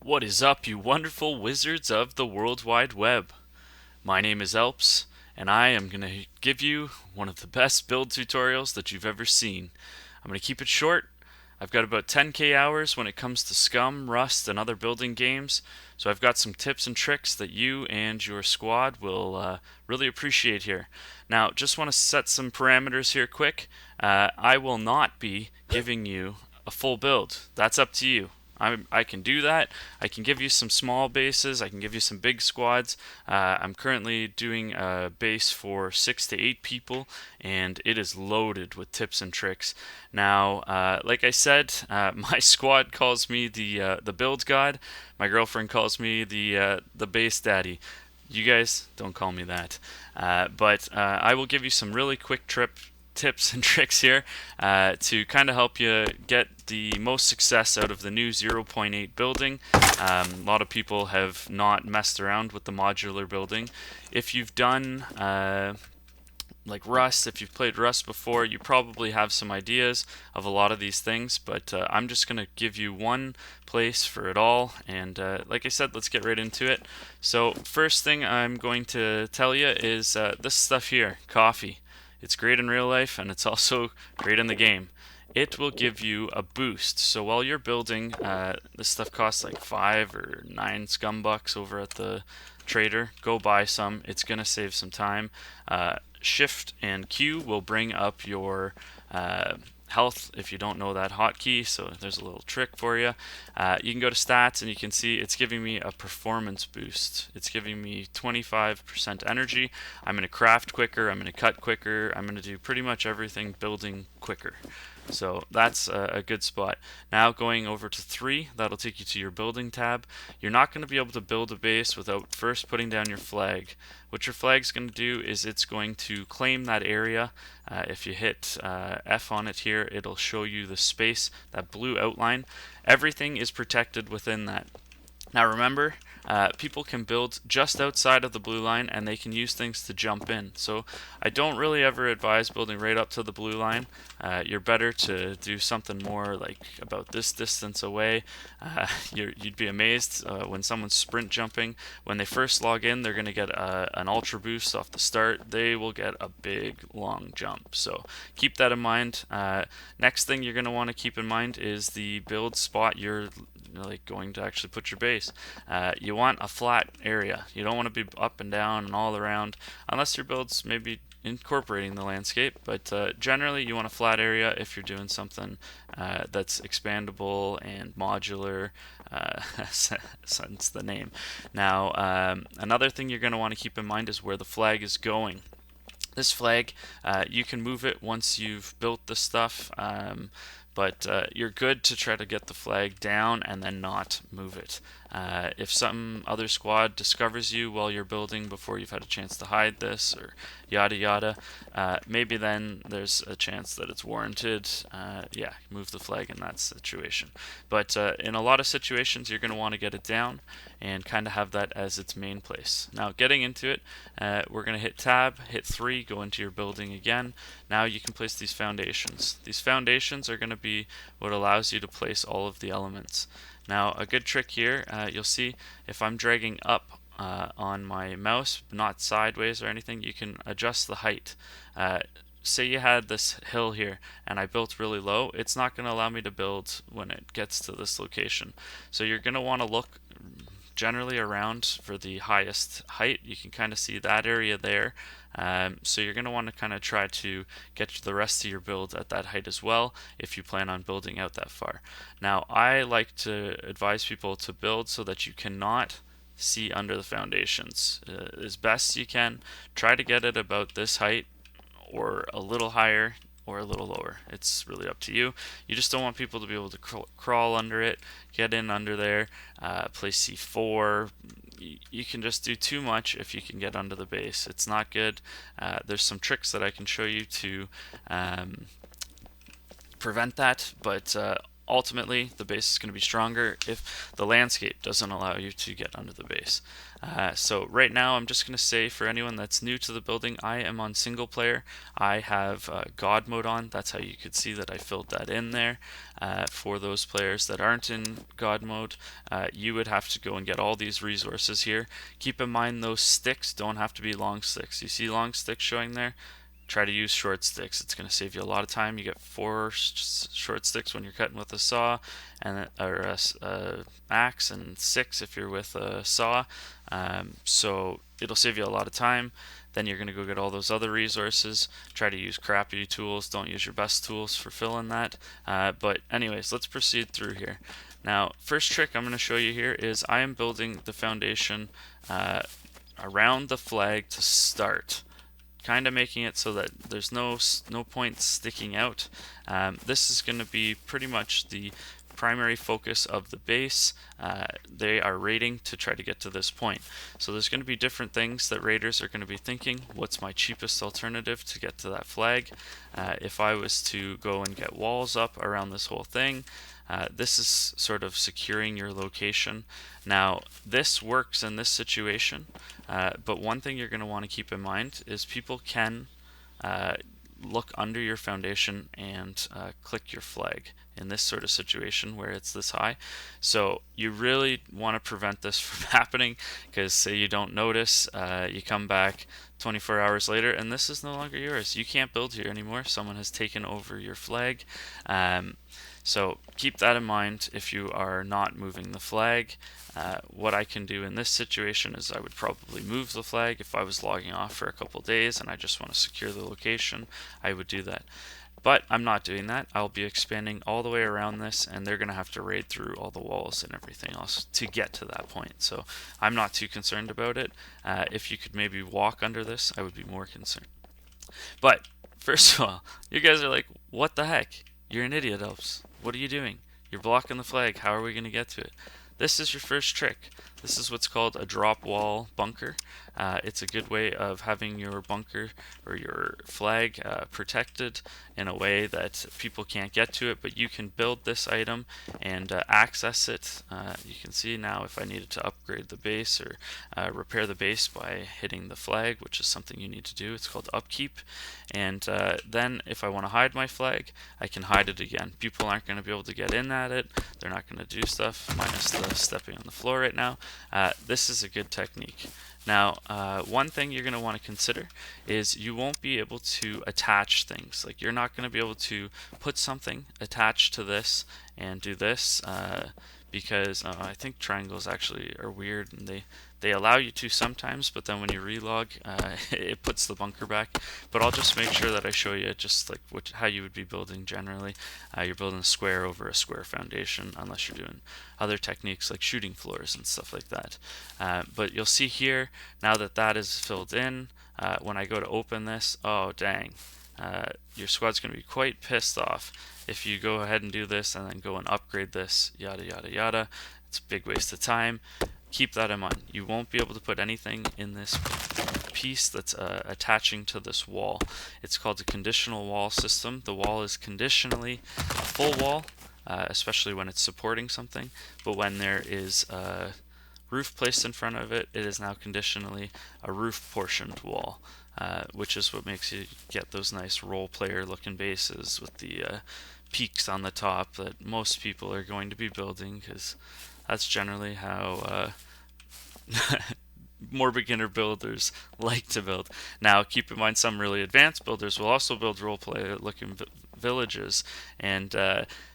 What is up, you wonderful wizards of the World Wide Web? My name is ALPS, and I am going to give you one of the best build tutorials that you've ever seen. I'm going to keep it short. I've got about 10k hours when it comes to Scum, Rust, and other building games, so I've got some tips and tricks that you and your squad will really appreciate here. Now, just want to set some parameters here quick. I will not be giving you a full build. That's up to you. I can do that. I can give you some small bases. I can give you some big squads. I'm currently doing a base for 6 to 8 people, and it is loaded with tips and tricks. Now, like I said, my squad calls me the build god. My girlfriend calls me the base daddy. You guys don't call me that, but I will give you some really quick tips and tricks here to kind of help you get the most success out of the new 0.8 building. A lot of people have not messed around with the modular building. If you've done like Rust, if you've played Rust before, you probably have some ideas of a lot of these things, but I'm just going to give you one place for it all, and like I said, let's get right into it. So first thing I'm going to tell you is this stuff here, coffee. It's great in real life, and it's also great in the game. It will give you a boost. So while you're building, this stuff costs like 5 or 9 scum bucks over at the trader. Go buy some. It's gonna save some time. Shift and Q will bring up your health if you don't know that hotkey, so there's a little trick for you. You can go to stats and you can see it's giving me a performance boost. It's giving me 25% energy. I'm going to craft quicker, I'm going to cut quicker, I'm going to do pretty much everything building quicker. So that's a good spot. Now going over to 3, that'll take you to your building tab. You're not going to be able to build a base without first putting down your flag. What your flag's going to do is it's going to claim that area. If you hit F on it here, it'll show you the space, that blue outline. Everything is protected within that. Now remember, people can build just outside of the blue line and they can use things to jump in. So I don't really ever advise building right up to the blue line. You're better to do something more like about this distance away. You'd be amazed when someone's sprint jumping. When they first log in, they're going to get an ultra boost off the start. They will get a big long jump. So keep that in mind. Next thing you're going to want to keep in mind is the build spot you're like going to actually put your base. You want a flat area. You don't want to be up and down and all around unless your build's maybe incorporating the landscape, but generally you want a flat area if you're doing something that's expandable and modular, since the name. Now another thing you're going to want to keep in mind is where the flag is going. This flag, you can move it once you've built the stuff, but you're good to try to get the flag down and then not move it. If some other squad discovers you while you're building before you've had a chance to hide this or yada yada, maybe then there's a chance that it's warranted. Yeah, move the flag in that situation. But in a lot of situations, you're going to want to get it down and kind of have that as its main place. Now, getting into it, we're going to hit tab, hit 3, go into your building again. Now you can place these foundations. These foundations are going to be what allows you to place all of the elements. Now, a good trick here, you'll see if I'm dragging up on my mouse, not sideways or anything, you can adjust the height. Say you had this hill here and I built really low, it's not going to allow me to build when it gets to this location. So you're going to want to look generally around for the highest height. You can kind of see that area there. So you're going to want to kind of try to get the rest of your build at that height as well if you plan on building out that far. Now I like to advise people to build so that you cannot see under the foundations. As best you can, try to get it about this height or a little higher or a little lower. It's really up to you. You just don't want people to be able to crawl under it, get in under there, play C4. You can just do too much if you can get under the base. It's not good. There's some tricks that I can show you to prevent that, but ultimately, the base is going to be stronger if the landscape doesn't allow you to get under the base. So right now, I'm just going to say for anyone that's new to the building, I am on single player. I have God mode on. That's how you could see that I filled that in there. For those players that aren't in God mode, you would have to go and get all these resources here. Keep in mind those sticks don't have to be long sticks. You see long sticks showing there? Try to use short sticks. It's going to save you a lot of time. You get 4 short sticks when you're cutting with a saw, and or a axe, and 6 if you're with a saw. So it'll save you a lot of time. Then you're going to go get all those other resources. Try to use crappy tools. Don't use your best tools for filling that. But anyways, let's proceed through here. Now, first trick I'm going to show you here is I am building the foundation around the flag to start, kind of making it so that there's no point sticking out. This is going to be pretty much the primary focus of the base. They are raiding to try to get to this point. So there's going to be different things that raiders are going to be thinking. What's my cheapest alternative to get to that flag? If I was to go and get walls up around this whole thing, this is sort of securing your location. Now, this works in this situation, but one thing you're going to want to keep in mind is people can look under your foundation and click your flag in this sort of situation where it's this high. So you really want to prevent this from happening, because say you don't notice, you come back 24 hours later and this is no longer yours. You can't build here anymore. Someone has taken over your flag. So keep that in mind if you are not moving the flag. What I can do in this situation is I would probably move the flag. If I was logging off for a couple days and I just want to secure the location, I would do that. But I'm not doing that. I'll be expanding all the way around this, and they're going to have to raid through all the walls and everything else to get to that point. So I'm not too concerned about it. If you could maybe walk under this, I would be more concerned. But first of all, you guys are like, what the heck? You're an idiot, ALPS. What are you doing? You're blocking the flag. How are we going to get to it? This is your first trick. This is what's called a drop wall bunker. It's a good way of having your bunker or your flag protected in a way that people can't get to it, but you can build this item and access it. You can see now if I needed to upgrade the base or repair the base by hitting the flag, which is something you need to do. It's called upkeep. And then if I want to hide my flag, I can hide it again. People aren't going to be able to get in at it. They're not going to do stuff, minus the stepping on the floor right now. This is a good technique. Now, one thing you're going to want to consider is you won't be able to attach things. Like, you're not going to be able to put something attached to this and do this because I think triangles actually are weird, and they allow you to sometimes, but then when you relog, it puts the bunker back. But I'll just make sure that I show you just like how you would be building generally. You're building a square over a square foundation, unless you're doing other techniques like shooting floors and stuff like that. But you'll see here, now that that is filled in, when I go to open this, oh dang, your squad's going to be quite pissed off if you go ahead and do this and then go and upgrade this, yada yada yada. It's a big waste of time. Keep that in mind. You won't be able to put anything in this piece that's attaching to this wall. It's called a conditional wall system. The wall is conditionally a full wall, especially when it's supporting something, but when there is a roof placed in front of it, it is now conditionally a roof portioned wall, which is what makes you get those nice role player looking bases with the peaks on the top that most people are going to be building, because that's generally how more beginner builders like to build. Now, keep in mind, some really advanced builders will also build role-play looking villages, and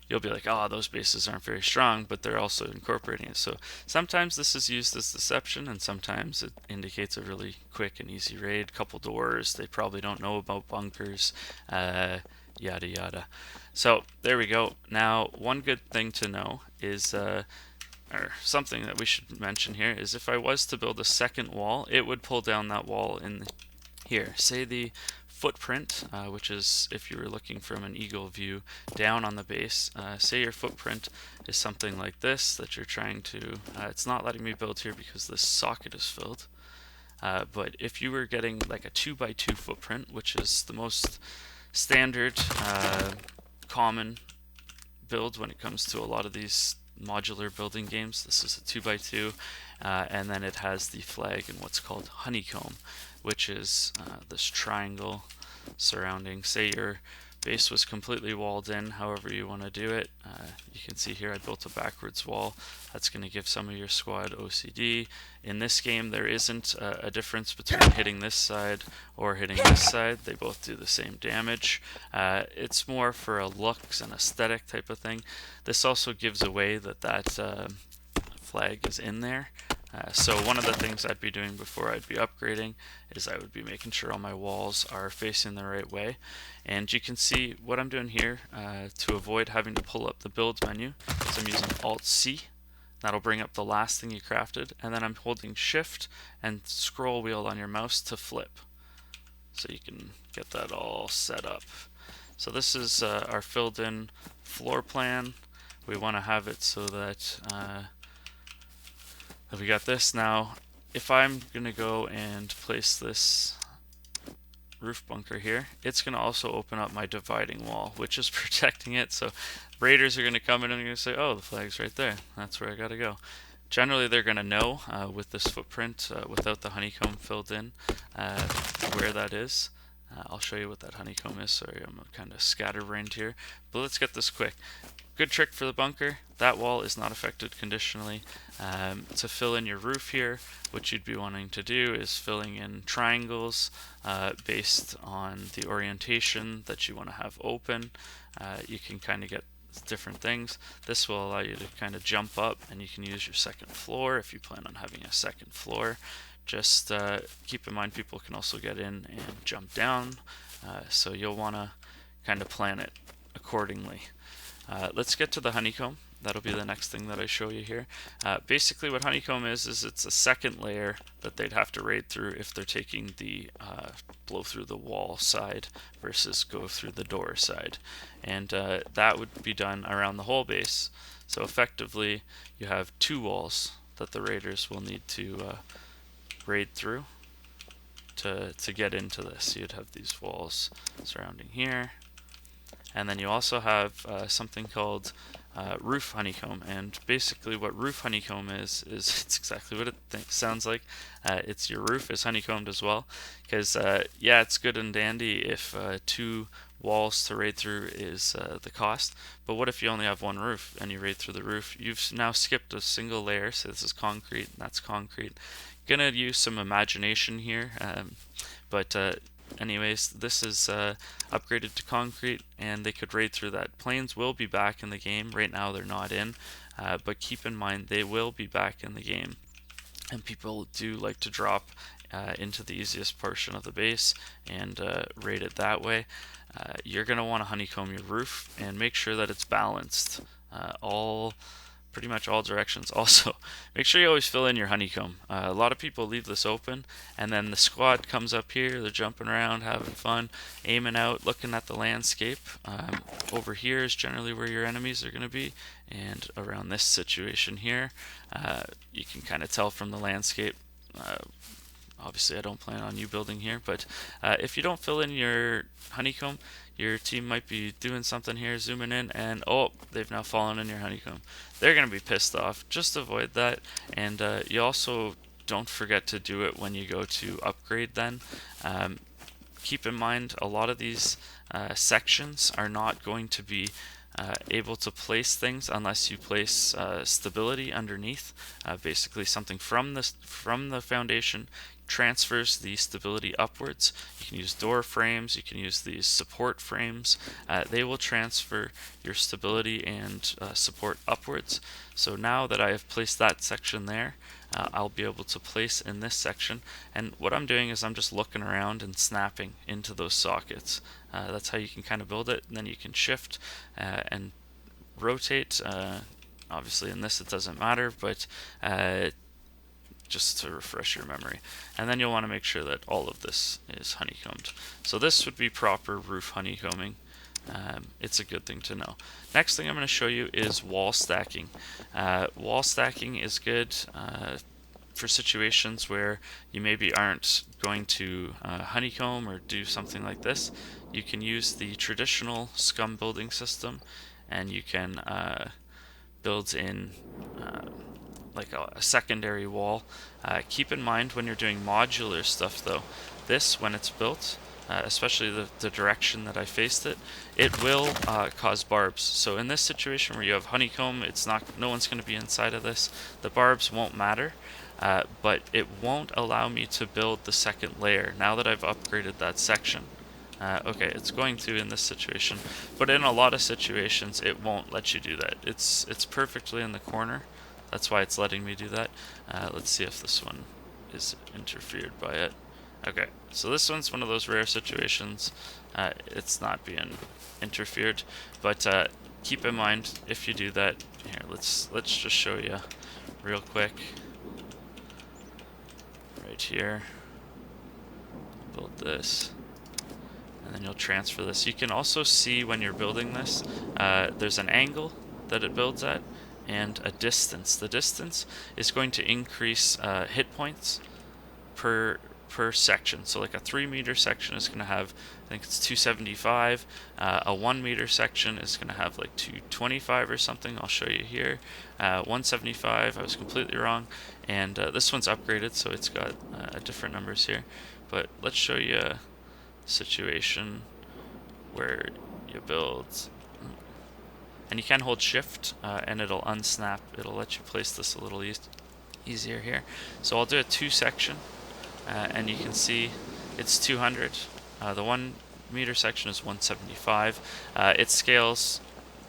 you'll be like, oh, those bases aren't very strong, but they're also incorporating it. So sometimes this is used as deception, and sometimes it indicates a really quick and easy raid. Couple doors, they probably don't know about bunkers, yada yada. So there we go. Now, one good thing to know is or something that we should mention here is if I was to build a second wall, it would pull down that wall in here. Say the footprint, which is if you were looking from an eagle view down on the base, say your footprint is something like this that you're trying to, it's not letting me build here because this socket is filled, but if you were getting like a 2x2 footprint, which is the most standard, common build when it comes to a lot of these modular building games. This is a 2x2, and then it has the flag in what's called Honeycomb, which is this triangle surrounding. Say your base was completely walled in, however you want to do it. You can see here I built a backwards wall. That's going to give some of your squad OCD. In this game, there isn't a difference between hitting this side or hitting this side. They both do the same damage. It's more for a looks and aesthetic type of thing. This also gives away that flag is in there. So one of the things I'd be doing before I'd be upgrading is I would be making sure all my walls are facing the right way. And you can see what I'm doing here to avoid having to pull up the build menu. So I'm using Alt-C. That'll bring up the last thing you crafted. And then I'm holding Shift and scroll wheel on your mouse to flip. So you can get that all set up. So this is our filled in floor plan. We want to have it so that we got this. Now, if I'm going to go and place this roof bunker here, it's going to also open up my dividing wall, which is protecting it. So raiders are going to come in and they're going to say, oh, the flag's right there. That's where I got to go. Generally, they're going to know with this footprint, without the honeycomb filled in, where that is. I'll show you what that honeycomb is. Sorry, I'm kind of scatterbrained here. But let's get this quick. Good trick for the bunker. That wall is not affected conditionally. To fill in your roof here, what you'd be wanting to do is filling in triangles based on the orientation that you want to have open. You can kind of get different things. This will allow you to kind of jump up, and you can use your second floor if you plan on having a second floor. Just keep in mind people can also get in and jump down, so you'll want to kind of plan it accordingly. Let's get to the honeycomb. That'll be the next thing that I show you here. Basically what honeycomb is it's a second layer that they'd have to raid through if they're taking the blow through the wall side versus go through the door side. And that would be done around the whole base. So effectively you have two walls that the raiders will need to raid through to get into this. You'd have these walls surrounding here. And then you also have something called roof honeycomb. And basically what roof honeycomb is it's exactly what it sounds like. It's your roof is honeycombed as well. Because, yeah, it's good and dandy if two walls to raid through is the cost. But what if you only have one roof and you raid through the roof? You've now skipped a single layer. So this is concrete and that's concrete. Gonna use some imagination here. But anyways, this is upgraded to concrete and they could raid through that. Planes will be back in the game. Right now they're not in, but keep in mind they will be back in the game. And people do like to drop into the easiest portion of the base and raid it that way. You're going to want to honeycomb your roof and make sure that it's balanced pretty much all directions. Also, make sure you always fill in your honeycomb. A lot of people leave this open, and then the squad comes up here, they're jumping around, having fun, aiming out, looking at the landscape. Over here is generally where your enemies are going to be, and around this situation here, you can kind of tell from the landscape. Obviously, I don't plan on you building here, but if you don't fill in your honeycomb, your team might be doing something here, zooming in, and oh, they've now fallen in your honeycomb. They're going to be pissed off. Just avoid that. And you also don't forget to do it when you go to upgrade then. Keep in mind, a lot of these sections are not going to be able to place things unless you place stability underneath. Basically something from the foundation transfers the stability upwards. You can use door frames, you can use these support frames. They will transfer your stability and support upwards. So now that I have placed that section there, I'll be able to place in this section. And what I'm doing is I'm just looking around and snapping into those sockets. That's how you can kind of build it. And then you can shift and rotate. Obviously in this it doesn't matter, but just to refresh your memory. And then you'll want to make sure that all of this is honeycombed. So this would be proper roof honeycombing. It's a good thing to know. Next thing I'm going to show you is wall stacking. Wall stacking is good for situations where you maybe aren't going to honeycomb or do something like this. You can use the traditional scum building system, and you can build in like a secondary wall. Keep in mind when you're doing modular stuff though, this, when it's built, especially the direction that I faced it, it will cause barbs. So in this situation where you have honeycomb, it's not, no one's going to be inside of this. The barbs won't matter, but it won't allow me to build the second layer now that I've upgraded that section. Okay, it's going to in this situation, but in a lot of situations it won't let you do that. It's perfectly in the corner. That's why it's letting me do that. Let's see if this one is interfered by it. Okay, so this one's one of those rare situations. It's not being interfered, but keep in mind if you do that. Here, let's just show you real quick. Right here, build this, and then you'll transfer this. You can also see when you're building this, there's an angle that it builds at and a distance. The distance is going to increase hit points per section. So like a 3 meter section is going to have, I think it's 275. A 1 meter section is going to have like 225 or something. I'll show you here. 175, I was completely wrong. And this one's upgraded, so it's got different numbers here. But let's show you a situation where you build, and you can hold shift and it'll unsnap. It'll let you place this a little easier here. So I'll do a 2 section, and you can see it's 200. The 1 meter section is 175. It scales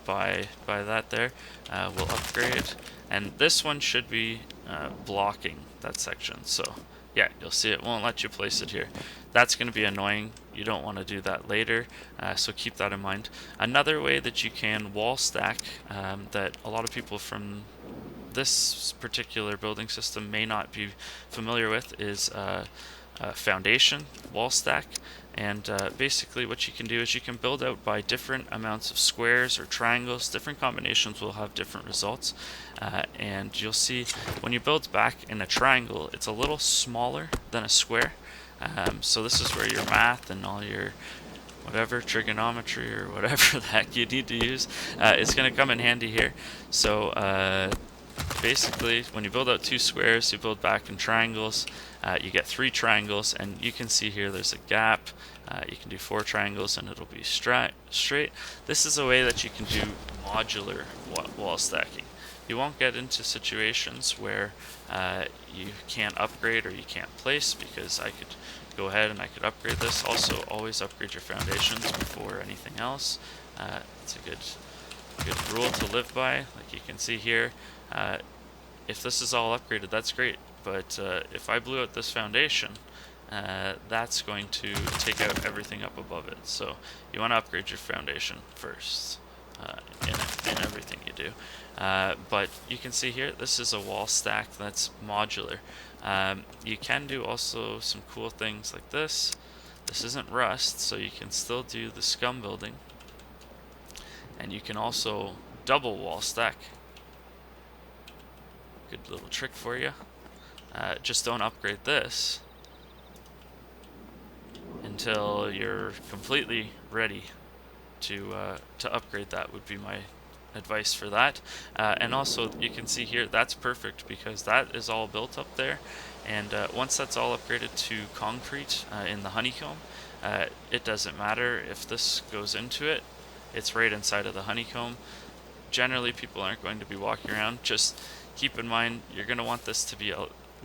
by that there. We'll upgrade, and this one should be blocking that section. So yeah, you'll see it won't let you place it here. That's going to be annoying. You don't want to do that later, so keep that in mind. Another way that you can wall stack that a lot of people from this particular building system may not be familiar with is foundation wall stack. And basically what you can do is you can build out by different amounts of squares or triangles. Different combinations will have different results, and you'll see when you build back in a triangle, it's a little smaller than a square. So this is where your math and all your whatever trigonometry or whatever the heck you need to use is going to come in handy here. So basically when you build out 2 squares, you build back in triangles, you get 3 triangles, and you can see here there's a gap. You can do 4 triangles and it'll be straight. This is a way that you can do modular wall stacking. You won't get into situations where you can't upgrade or you can't place, because I could go ahead and I could upgrade this. Also, always upgrade your foundations before anything else. It's a good rule to live by. Like you can see here, if this is all upgraded, that's great. But if I blew out this foundation, that's going to take out everything up above it. So you want to upgrade your foundation first in everything you do. But you can see here, this is a wall stack that's modular. You can do also some cool things like this. This isn't Rust, so you can still do the Scum building. And you can also double wall stack. Good little trick for you. Just don't upgrade this until you're completely ready to upgrade. That would be my advice for that. And also you can see here that's perfect because that is all built up there, and once that's all upgraded to concrete in the honeycomb, it doesn't matter if this goes into it. It's right inside of the honeycomb. Generally people aren't going to be walking around. Just keep in mind you're going to want this to be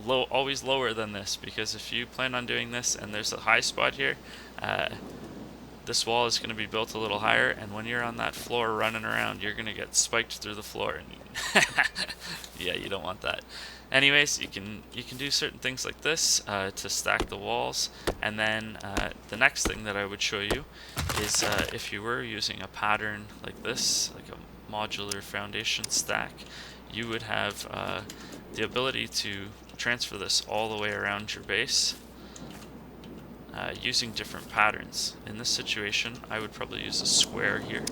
always lower than this, because if you plan on doing this and there's a high spot here, this wall is going to be built a little higher, and when you're on that floor running around, you're going to get spiked through the floor, and yeah, you don't want that. Anyways, you can do certain things like this to stack the walls, and then the next thing that I would show you is if you were using a pattern like this, like a modular foundation stack, you would have the ability to transfer this all the way around your base using different patterns. In this situation, I would probably use a square here.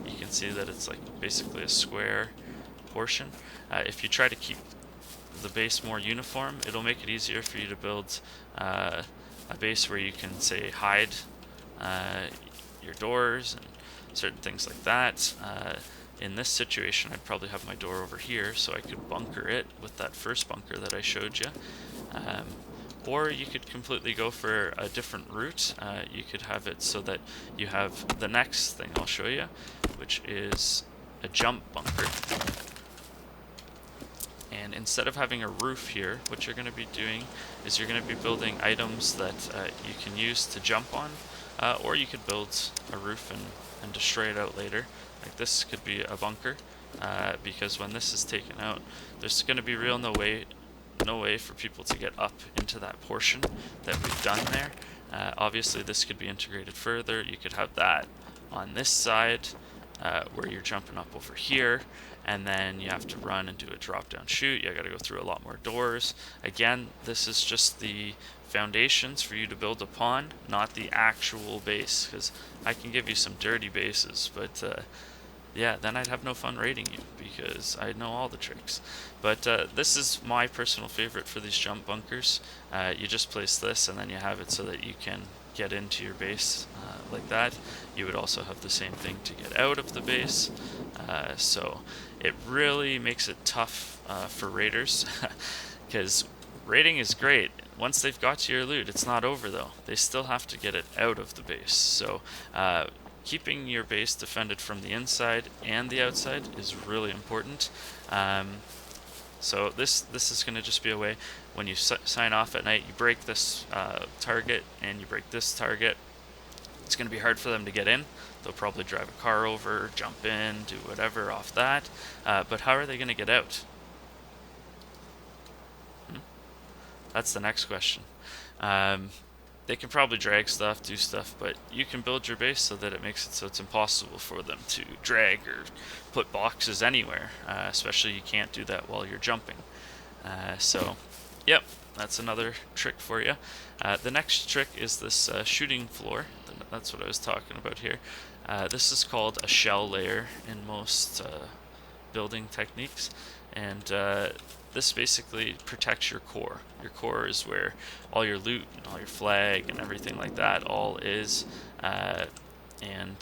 You can see that it's like basically a square portion. If you try to keep the base more uniform, it'll make it easier for you to build a base where you can, say, hide your doors and certain things like that. in this situation, I'd probably have my door over here so I could bunker it with that first bunker that I showed you. Or you could completely go for a different route. You could have it so that you have the next thing I'll show you, which is a jump bunker. And instead of having a roof here, what you're going to be doing is you're going to be building items that you can use to jump on, or you could build a roof and destroy it out later. Like this could be a bunker, because when this is taken out, there's going to be no way for people to get up into that portion that we've done there. Obviously this could be integrated further. You could have that on this side, where you're jumping up over here, and then you have to run and do a drop down chute. You got to go through a lot more doors. Again, this is just the foundations for you to build upon, not the actual base, because I can give you some dirty bases, but yeah, then I'd have no fun raiding you because I know all the tricks. But this is my personal favorite for these jump bunkers. You just place this and then you have it so that you can get into your base like that. You would also have the same thing to get out of the base. So it really makes it tough for raiders because raiding is great. Once they've got to your loot, it's not over though. They still have to get it out of the base. So keeping your base defended from the inside and the outside is really important. So this is going to just be a way when you sign off at night, you break this target and you break this target. It's going to be hard for them to get in. They'll probably drive a car over, jump in, do whatever off that. But how are they going to get out? That's the next question. They can probably drag stuff, do stuff, but you can build your base so that it makes it so it's impossible for them to drag or put boxes anywhere, especially you can't do that while you're jumping. So, yep, that's another trick for you. The next trick is this shooting floor. That's what I was talking about here. This is called a shell layer in most building techniques, and this basically protects your core. Your core is where all your loot and all your flag and everything like that all is, and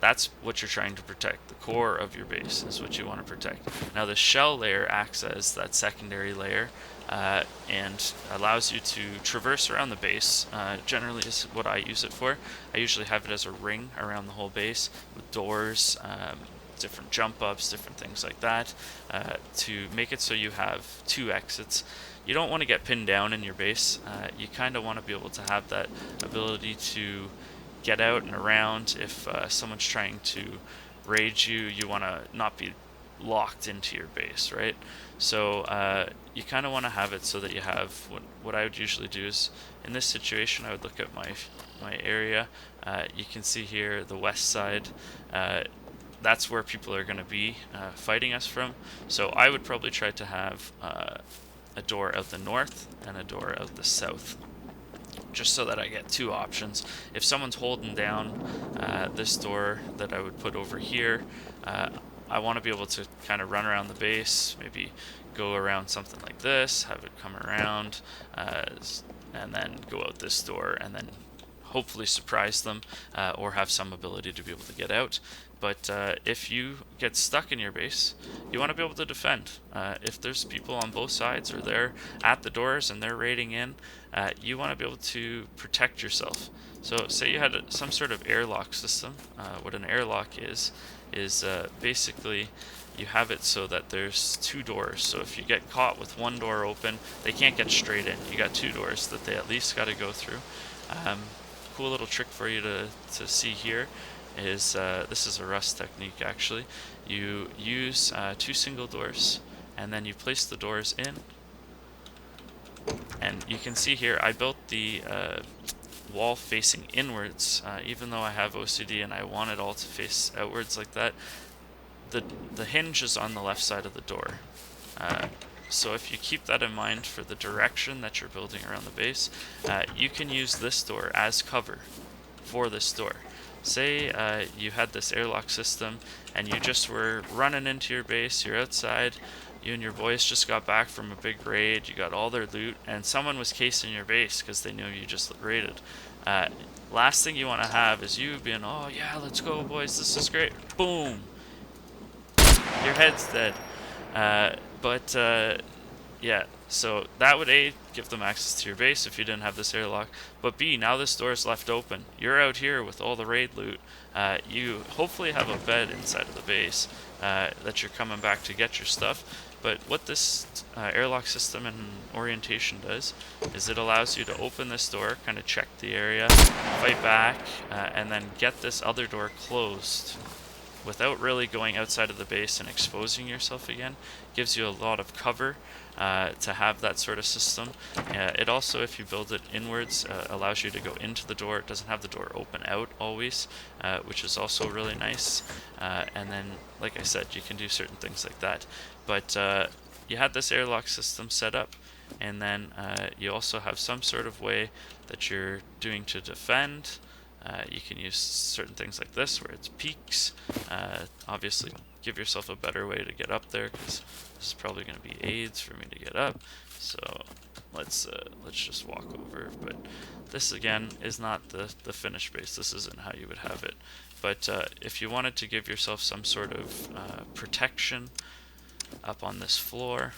that's what you're trying to protect. The core of your base is what you want to protect. Now the shell layer acts as that secondary layer and allows you to traverse around the base. Generally is what I use it for. I usually have it as a ring around the whole base with doors, different jump ups, different things like that, to make it so you have two exits. You don't want to get pinned down in your base. You kind of want to be able to have that ability to get out and around. If someone's trying to raid you, you want to not be locked into your base, right? So you kind of want to have it so that you have what I would usually do is in this situation I would look at my area. You can see here the west side. That's where people are going to be fighting us from. So I would probably try to have a door out the north and a door out the south, just so that I get two options. If someone's holding down this door that I would put over here, I want to be able to kind of run around the base, maybe go around something like this, have it come around, and then go out this door, and then hopefully surprise them, or have some ability to be able to get out. But if you get stuck in your base, you want to be able to defend. If there's people on both sides or they're at the doors and they're raiding in, you want to be able to protect yourself. So say you had some sort of airlock system. What an airlock is basically you have it so that there's two doors. So if you get caught with one door open, they can't get straight in. You got two doors that they at least got to go through. Cool little trick for you to see here is this is a Rust technique actually. You use two single doors and then you place the doors in, and you can see here I built the wall facing inwards, even though I have OCD and I want it all to face outwards like that. The hinge is on the left side of the door, so if you keep that in mind for the direction that you're building around the base, you can use this door as cover for this door. Say you had this airlock system and you just were running into your base, you're outside, you and your boys just got back from a big raid, you got all their loot, and someone was casing your base because they knew you just raided. Last thing you want to have is you being, oh yeah, let's go boys, this is great, boom, your head's dead. But yeah, so that would A, give them access to your base if you didn't have this airlock, but B, now this door is left open. You're out here with all the raid loot. You hopefully have a bed inside of the base that you're coming back to get your stuff. But what this airlock system and orientation does is it allows you to open this door, kind of check the area, fight back, and then get this other door closed without really going outside of the base and exposing yourself again. Gives you a lot of cover to have that sort of system. It also, if you build it inwards, allows you to go into the door. It doesn't have the door open out always, which is also really nice. And then, like I said, you can do certain things like that. But you had this airlock system set up, and then you also have some sort of way that you're doing to defend. You can use certain things like this where it's peaks. Obviously, give yourself a better way to get up there, because this is probably going to be aids for me to get up. So let's just walk over. But this again is not the finished base. This isn't how you would have it. But if you wanted to give yourself some sort of protection up on this floor,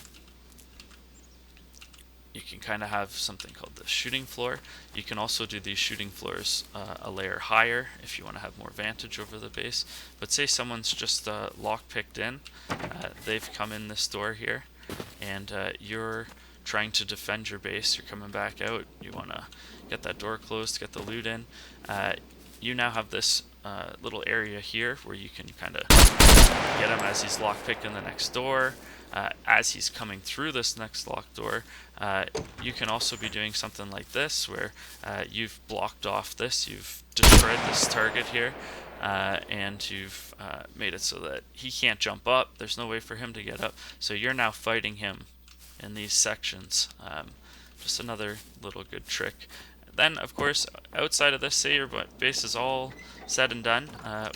you can kind of have something called the shooting floor. You can also do these shooting floors a layer higher if you want to have more vantage over the base. But say someone's just lock-picked in, they've come in this door here, and you're trying to defend your base, you're coming back out, you want to get that door closed, get the loot in. You now have this little area here where you can kind of get him as he's lock-picked in the next door. As he's coming through this next locked door, you can also be doing something like this, where you've blocked off this, you've destroyed this target here, and you've made it so that he can't jump up. There's no way for him to get up, so you're now fighting him in these sections. Just another little good trick. Then, of course, outside of this, say your base is all said and done,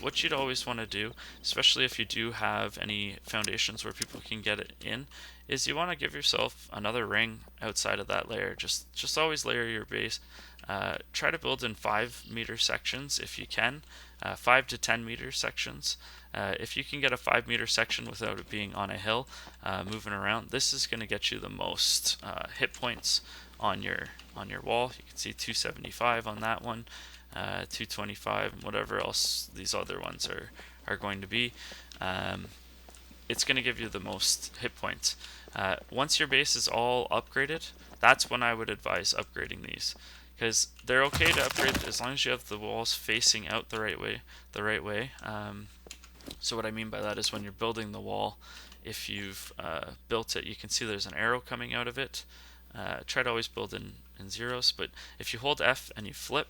what you'd always want to do, especially if you do have any foundations where people can get it in, is you want to give yourself another ring outside of that layer. Just always layer your base. Try to build in 5-meter sections if you can, 5 to 10-meter sections. If you can get a 5-meter section without it being on a hill, moving around, this is going to get you the most hit points on your wall. You can see 275 on that one, 225, and whatever else these other ones are going to be. It's going to give you the most hit points. Once your base is all upgraded, that's when I would advise upgrading these, because they're okay to upgrade as long as you have the walls facing out the right way. So what I mean by that is when you're building the wall, if you've built it, you can see there's an arrow coming out of it. Try to always build in zeros, but if you hold F and you flip,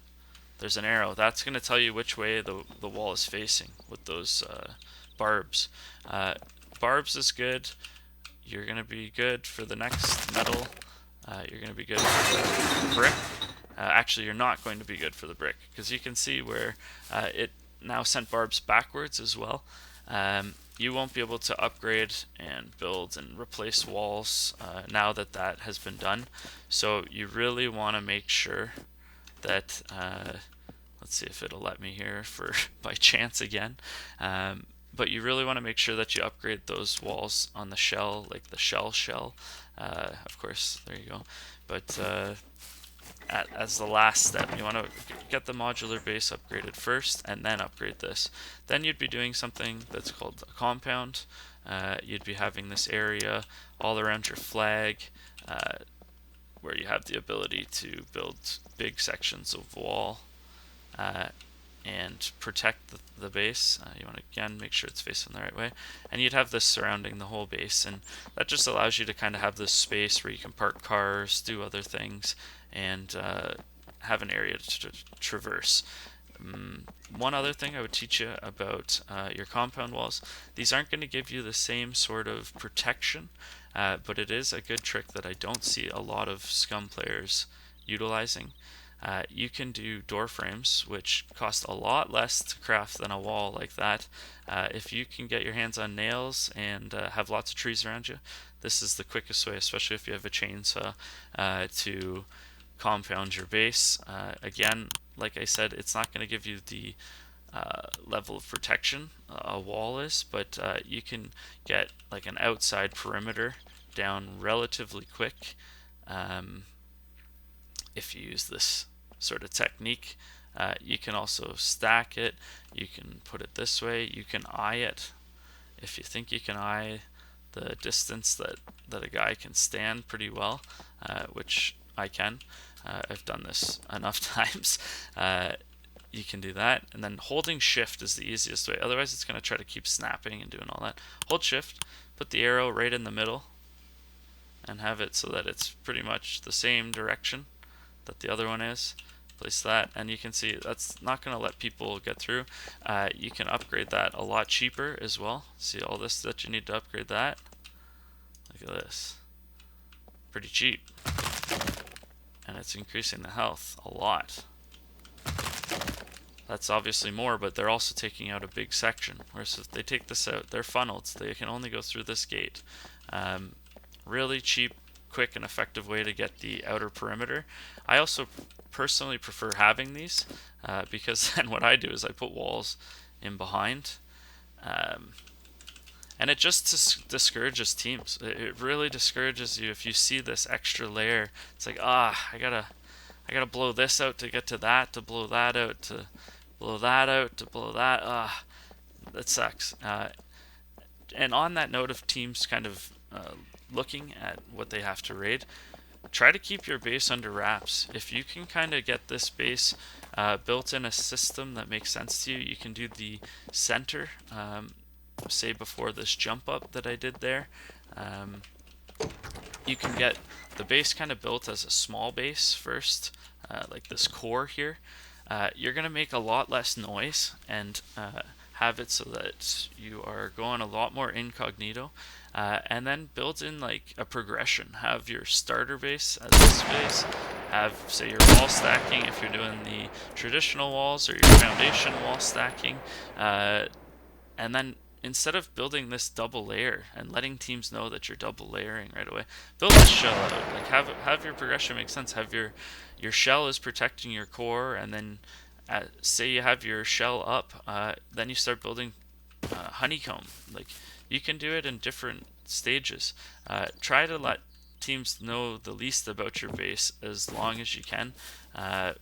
there's an arrow. That's going to tell you which way the wall is facing with those barbs. Barbs is good. You're going to be good for the next metal. You're going to be good for the brick. Actually, you're not going to be good for the brick, because you can see where it now sent barbs backwards as well. You won't be able to upgrade and build and replace walls now that has been done. So you really want to make sure that, let's see if it'll let me here for by chance again. But you really want to make sure that you upgrade those walls on the shell, like the shell. Of course, there you go. But as the last step, you want to get the modular base upgraded first and then upgrade this. Then you'd be doing something that's called a compound. You'd be having this area all around your flag where you have the ability to build big sections of wall and protect the base. You want to again make sure it's facing the right way, and you'd have this surrounding the whole base, and that just allows you to kind of have this space where you can park cars, do other things, and have an area to traverse. One other thing I would teach you about your compound walls, these aren't going to give you the same sort of protection, but it is a good trick that I don't see a lot of Scum players utilizing. You can do door frames, which cost a lot less to craft than a wall like that. If you can get your hands on nails and have lots of trees around you, this is the quickest way, especially if you have a chainsaw, to compound your base. Again, like I said, it's not going to give you the level of protection a wall is, but you can get like an outside perimeter down relatively quick if you use this sort of technique. You can also stack it. You can put it this way. You can eye it. If you think you can eye the distance that a guy can stand pretty well, which I can. I've done this enough times. You can do that, and then holding shift is the easiest way. Otherwise it's going to try to keep snapping and doing all that. Hold shift, put the arrow right in the middle, and have it so that it's pretty much the same direction that the other one is. Place that, and you can see that's not going to let people get through. You can upgrade that a lot cheaper as well. See all this that you need to upgrade that? Look at this. Pretty cheap. And it's increasing the health a lot. That's obviously more, but they're also taking out a big section. Whereas if they take this out, they're funneled. So they can only go through this gate. Really cheap, quick, and effective way to get the outer perimeter. I also personally prefer having these because then what I do is I put walls in behind. And it just discourages teams. It really discourages you if you see this extra layer. It's like, I gotta blow this out to get to that, to blow that out, to blow that out, to blow that. That sucks. And on that note of teams kind of looking at what they have to raid, try to keep your base under wraps. If you can kind of get this base built in a system that makes sense to you, you can do the center, say before this jump up that I did there. You can get the base kind of built as a small base first, like this core here. You're going to make a lot less noise and have it so that you are going a lot more incognito, and then build in like a progression. Have your starter base as this base, have say your wall stacking if you're doing the traditional walls, or your foundation wall stacking, and then instead of building this double layer and letting teams know that you're double layering right away, build this shell out. Like have your progression make sense. Have your shell is protecting your core, and then say you have your shell up, then you start building honeycomb. Like you can do it in different stages. Try to let teams know the least about your base as long as you can.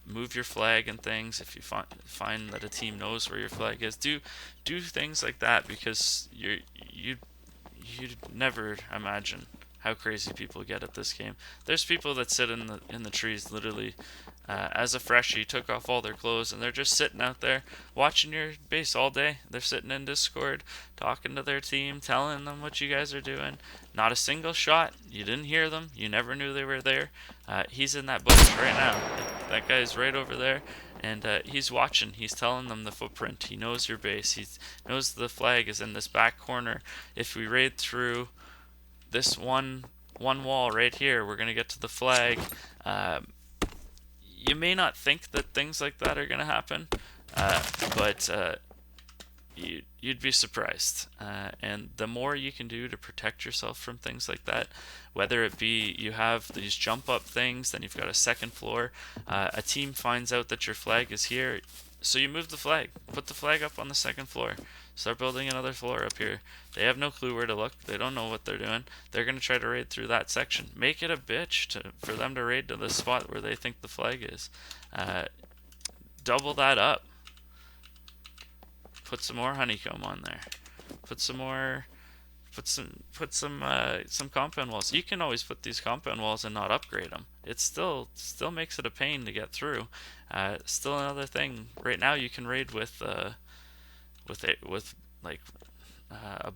Move your flag and things if you find that a team knows where your flag is. Do things like that, because you'd never imagine how crazy people get at this game. There's people that sit in the trees literally as a freshie, took off all their clothes, and they're just sitting out there watching your base all day. They're sitting in Discord, talking to their team, telling them what you guys are doing. Not a single shot. You didn't hear them. You never knew they were there. He's in that bush right now. That guy's right over there, and he's watching. He's telling them the footprint. He knows your base. He knows the flag is in this back corner. If we raid through this one wall right here, we're gonna get to the flag. You may not think that things like that are gonna happen, but you'd be surprised. And the more you can do to protect yourself from things like that, whether it be you have these jump up things, then you've got a second floor, a team finds out that your flag is here, so you move the flag, put the flag up on the second floor, start building another floor up here. They have no clue where to look. They don't know what they're doing. They're going to try to raid through that section. Make it a bitch for them to raid to the spot where they think the flag is. Double that up. Put some more honeycomb on there. Put some compound walls. You can always put these compound walls and not upgrade them. It still makes it a pain to get through. Still another thing. Right now you can raid with a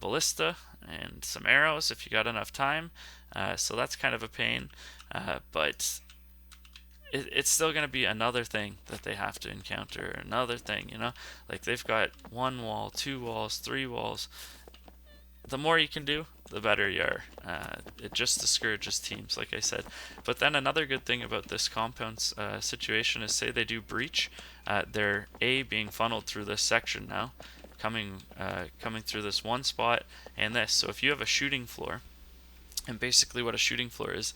ballista and some arrows if you got enough time. So that's kind of a pain, but it's still going to be another thing that they have to encounter. Another thing, like they've got 1 wall, 2 walls, 3 walls. The more you can do, the better you are. It just discourages teams, like I said. But then another good thing about this compound situation is, say they do breach, they're being funneled through this section now, coming through this one spot and this. So if you have a shooting floor, And basically what a shooting floor is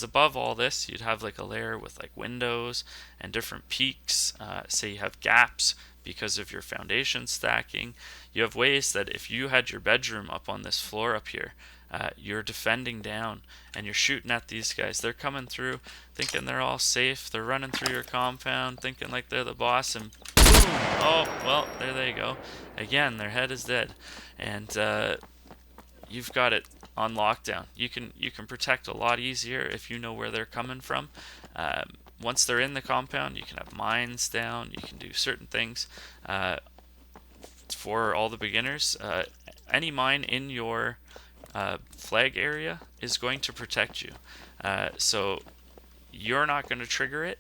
above all this, you'd have like a layer with like windows and different peaks. Say you have gaps because of your foundation stacking. You have ways that if you had your bedroom up on this floor up here, you're defending down and you're shooting at these guys. They're coming through thinking they're all safe. They're running through your compound thinking like they're the boss, and boom! Oh, well, there they go. Again, their head is dead. And you've got it on lockdown. You can protect a lot easier if you know where they're coming from. Once they're in the compound, you can have mines down. You can do certain things. For all the beginners, any mine in your flag area is going to protect you. So you're not going to trigger it.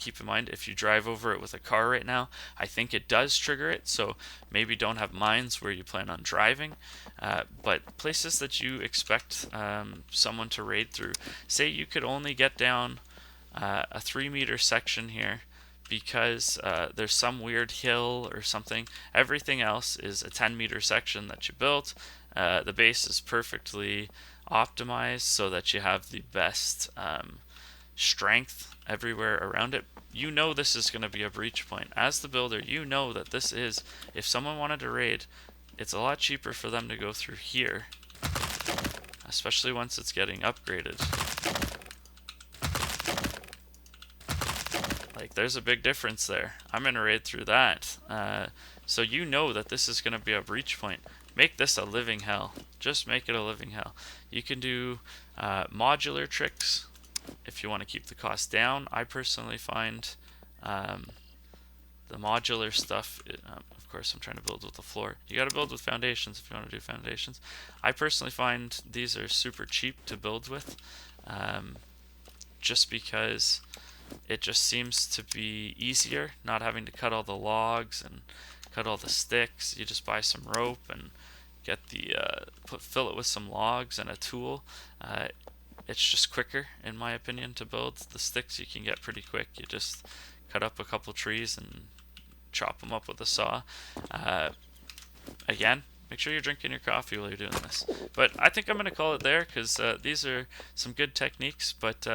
Keep in mind, if you drive over it with a car right now, I think it does trigger it, so maybe don't have mines where you plan on driving. But places that you expect someone to raid through, say you could only get down a 3-meter section here because there's some weird hill or something. Everything else is a 10-meter section that you built. The base is perfectly optimized so that you have the best strength everywhere around it. You know this is going to be a breach point. As the builder, you know that this is, if someone wanted to raid, it's a lot cheaper for them to go through here, especially once it's getting upgraded. Like, there's a big difference there. I'm going to raid through that. So you know that this is going to be a breach point. Make this a living hell. Just make it a living hell. You can do modular tricks if you want to keep the cost down. I personally find the modular stuff, of course I'm trying to build with the floor. You got to build with foundations if you want to do foundations. I personally find these are super cheap to build with, just because it just seems to be easier not having to cut all the logs and cut all the sticks. You just buy some rope and get the fill it with some logs and a tool. It's just quicker, in my opinion, to build. The sticks you can get pretty quick. You just cut up a couple trees and chop them up with a saw. Again, make sure you're drinking your coffee while you're doing this. But I think I'm going to call it there, because these are some good techniques, but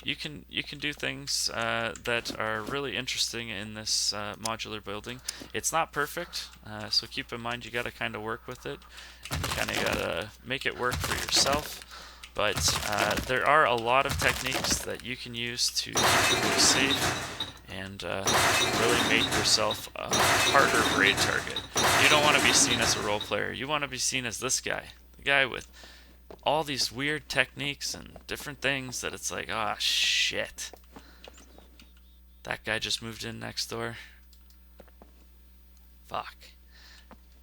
you can do things that are really interesting in this modular building. It's not perfect, so keep in mind you got to kind of work with it, and you kind of got to make it work for yourself. But there are a lot of techniques that you can use to keep you safe and really make yourself a harder raid target. You don't want to be seen as a role player. You want to be seen as this guy, the guy with all these weird techniques and different things that it's like, ah, shit. That guy just moved in next door. Fuck.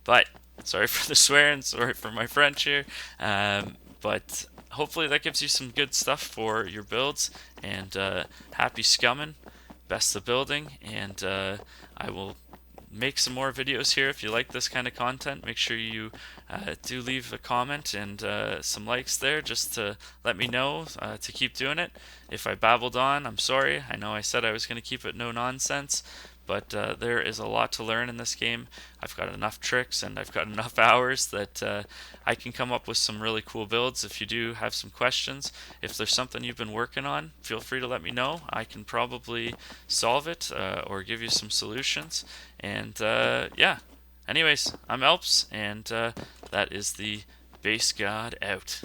But sorry for the swearing, sorry for my French here. But hopefully that gives you some good stuff for your builds, and happy scumming, best of building, and I will make some more videos here. If you like this kind of content, make sure you do leave a comment and some likes there, just to let me know to keep doing it. If I babbled on, I'm sorry. I know I said I was going to keep it no nonsense, but there is a lot to learn in this game. I've got enough tricks and I've got enough hours that I can come up with some really cool builds. If you do have some questions, if there's something you've been working on, feel free to let me know. I can probably solve it or give you some solutions. And yeah, anyways, I'm ALPS, and that is the Base God out.